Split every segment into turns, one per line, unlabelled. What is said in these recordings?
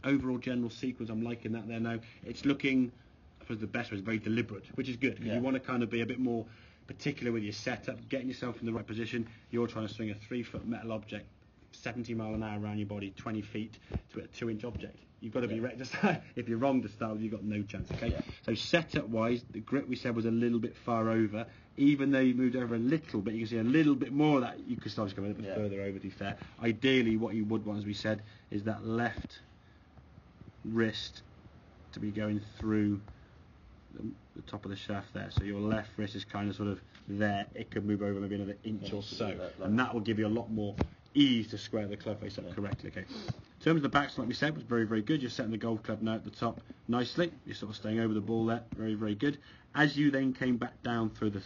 overall general sequence, I'm liking that there now. It's looking, I suppose the best way is very deliberate, which is good, because you want to kind of be a bit more particular with your setup, getting yourself in the right position. You're trying to swing a 3-foot metal object 70 mile an hour around your body, 20 feet to a 2-inch object. You've got to be ready to start. If you're wrong to start, you've got no chance, okay? So setup wise, the grip we said was a little bit far over. Even though you moved over a little bit, you can see a little bit more of that. You could start to go a little bit further over, to be fair. Ideally, what you would want, as we said, is that left wrist to be going through the top of the shaft there. So your left wrist is kind of sort of there. It could move over maybe another inch or so. And that will give you a lot more ease to square the club face up correctly. Okay. In terms of the backswing, like we said, was very, very good. You're setting the golf club now at the top nicely. You're sort of staying over the ball there. Very, very good. As you then came back down through the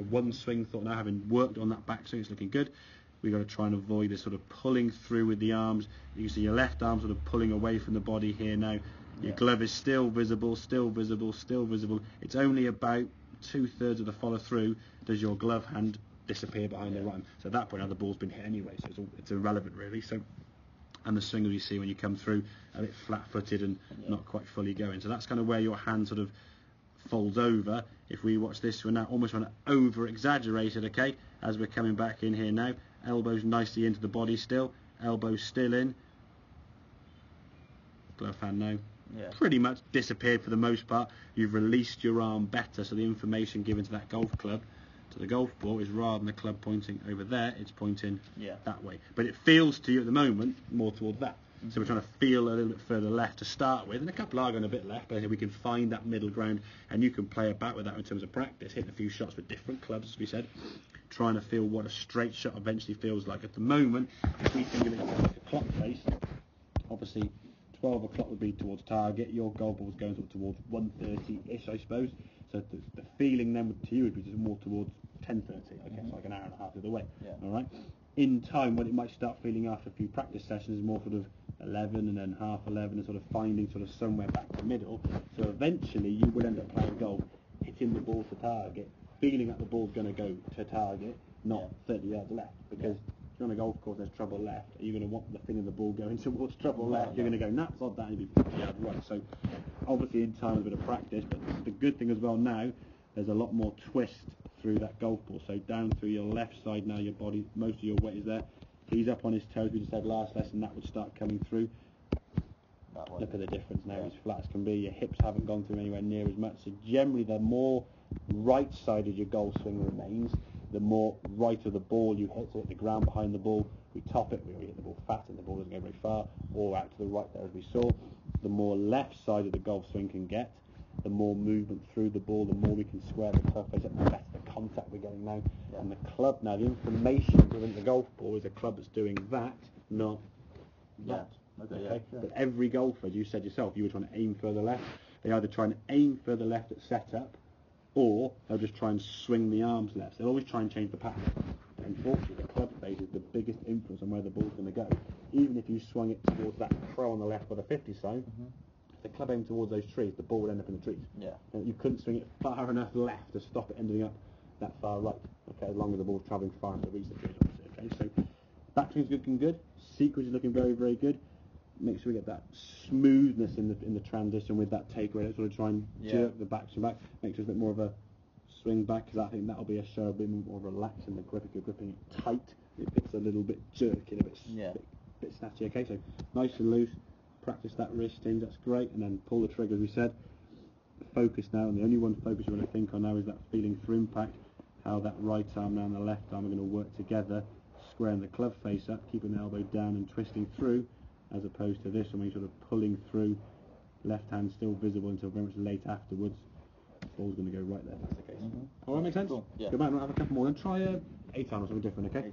one swing, now having worked on that backswing, it's looking good. We've got to try and avoid this sort of pulling through with the arms. You can see your left arm sort of pulling away from the body here now. Your glove is still visible, still visible, still visible. It's only about 2/3 of the follow through does your glove hand disappear behind the right. So at that point now the ball's been hit anyway, so it's irrelevant really. So, and the swing as you see when you come through a bit flat-footed and not quite fully going. So that's kind of where your hand sort of folds over. If we watch this, we're now almost on over-exaggerated, okay, as we're coming back in here now. Elbows nicely into the body still, elbows still in. Glove hand now. Pretty much disappeared for the most part. You've released your arm better, so the information given to that golf club, to the golf ball, is rather than the club pointing over there, it's pointing that way. But it feels to you at the moment more towards that. So we're trying to feel a little bit further left to start with, and a couple are going a bit left, but we can find that middle ground, and you can play about with that in terms of practice, hitting a few shots with different clubs, as we said, trying to feel what a straight shot eventually feels like. At the moment, if we think of it like a clock face, obviously 12 o'clock would be towards target. Your golf ball was going towards 1:30-ish, I suppose. So the feeling then to you would be just more towards 10:30. Okay, so like an hour and a half the other way. All right. In time, when it might start feeling after a few practice sessions, is more sort of 11 and then half 11, and sort of finding sort of somewhere back in the middle. So eventually, you will end up playing golf, hitting the ball to target, feeling that the ball's going to go to target, not 30 yards left, because. If you're on a golf course, there's trouble left. Are you going to want the feeling of the ball going towards trouble left? You're going to go nuts on that and you'll be 50 yards right. So obviously in time a bit of practice, but the good thing as well now, there's a lot more twist through that golf ball. So down through your left side now, your body, most of your weight is there. He's up on his toes. We just had last lesson, that would start coming through. Look at the difference now, as flat as can be. Your hips haven't gone through anywhere near as much. So generally the more right-sided your golf swing remains, the more right of the ball you hit, so hit the ground behind the ball, we top it, we hit the ball fat and the ball doesn't go very far, or out to the right there as we saw. The more left side of the golf swing can get, the more movement through the ball, the more we can square the club face up, the better the contact we're getting now. And the club now, the information within the golf ball is a club that's doing that, not that. Okay. But every golfer, as you said yourself, you were trying to aim further left. They either try and aim further left at setup, or they'll just try and swing the arms left. They'll always try and change the pattern. Unfortunately, the club face is the biggest influence on where the ball's going to go. Even if you swung it towards that crow on the left with a 50 sign, if the club aimed towards those trees, the ball would end up in the trees. You couldn't swing it far enough left to stop it ending up that far right. Okay, as long as the ball's travelling far enough to reach the trees. Okay, so backswing's looking good. Sequence is looking very, very good. Make sure we get that smoothness in the transition with that takeaway. Let's sort of try and jerk the backswing back. Makes us a bit more of a swing back, because I think that'll be a show a bit more relaxed in the grip. If you're gripping it tight, it gets a little bit jerky, a bit snatchy. Okay, so nice and loose. Practice that wrist in, that's great, and then pull the trigger as we said. Focus now, and the only one focus you want to think on now is that feeling through impact, how that right arm now and the left arm are going to work together, squaring the club face up, keeping the elbow down and twisting through, as opposed to this one when you're sort of pulling through, left hand still visible until very much late afterwards. Ball's going to go right there if that's the case. All right, make sense? Cool. Go back and have a couple more, and try 8 iron or something different, okay?